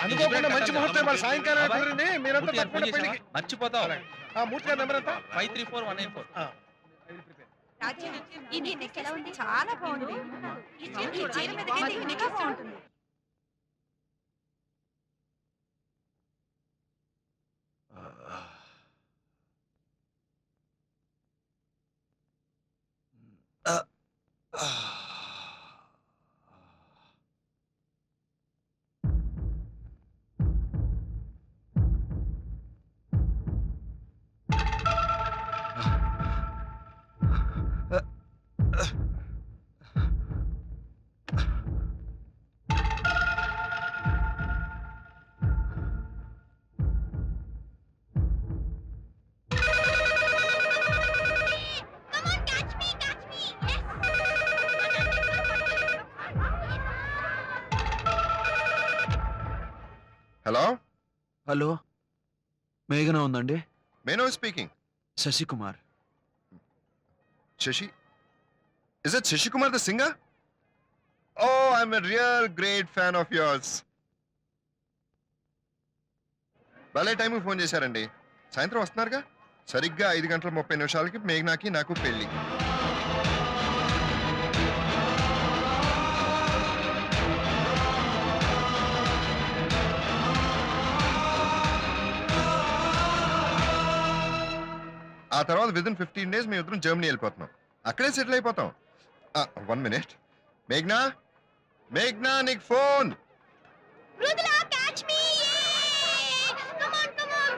అనుకోకుండా మంచి ముహూర్తం ఇవాళ సాయంకాలం కుదిరింది. మీరంతా తప్పకుండా పెళ్లికి మర్చిపోతావు. మూర్తి గారి నెంబర్ ఎంత? 534194. ఇది నెక్స్ట్ ఎలా ఉంది? చాలా బాగుంది. ఈ చీర మీదకైతే ఇంకా బాగుంటుంది. హలో హలో, మేఘన ఉందండి? మేనో speaking. Shashikumar. Shashi? Is it Shashi Kumar the singer? Oh, I'm a real great fan of yours. భలే టైంకి ఫోన్ చేశారండి. సాయంత్రం వస్తున్నారుగా? సరిగ్గా 5:30 మేఘనాకి నాకు పెళ్లి. ఆ తర్వాత విదిన్ 15 days మేము ఇద్దరం జర్మనీ వెళ్ళిపోతున్నాం. అక్కడే సెటిల్ అయిపోతాం. 1 minute. మేఘ్నా, మేఘ్నా నీకు phone. Rudra, catch me! Yay! Come on,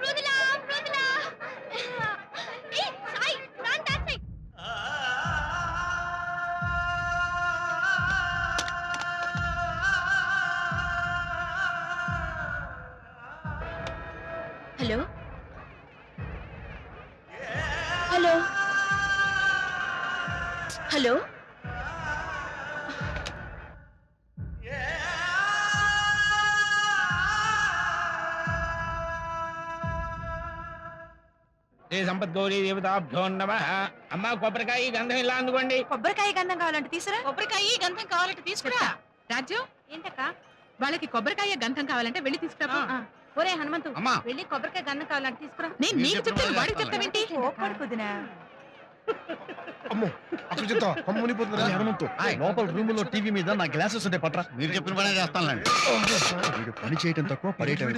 Rudra, Rudra. Hey, Sai, run that side. Hello? Hello? Hello? సంపద్గౌరీ దేవతాభ్యో నమః. అమ్మ కొబ్బరికాయ గంధం ఇలా అందుకోండి. కొబ్బరికాయ గంధం కావాలంటే తీసురా. కొబ్బరికాయ గంధం కావాలంటే తీసుకురా. రాజ్యం, ఏంటక్క? వాళ్ళకి కొబ్బరికాయ గంధం కావాలంటే వెళ్ళి తీసుకురా. ఒరే హనుమంతు, అమ్మా. వెళ్ళి కొబ్బరికాయ గంధం కావాలంటే తీసుకురా. నేను నీకు చెప్తాను, వాడికి చెప్తావేంటి? కోపడుకుదినా? అమ్మో, అక్కడ చెప్తా కమ్మునిపోతుంది. హనుమంతు, లోపల రూమ్ లో టీవీ మీద నా గ్లాసెస్ ఉంటే పట్రా. మీరు చెప్పిన పనే చేస్తానులేండి. పని చేయటం తక్కువ పడేయటం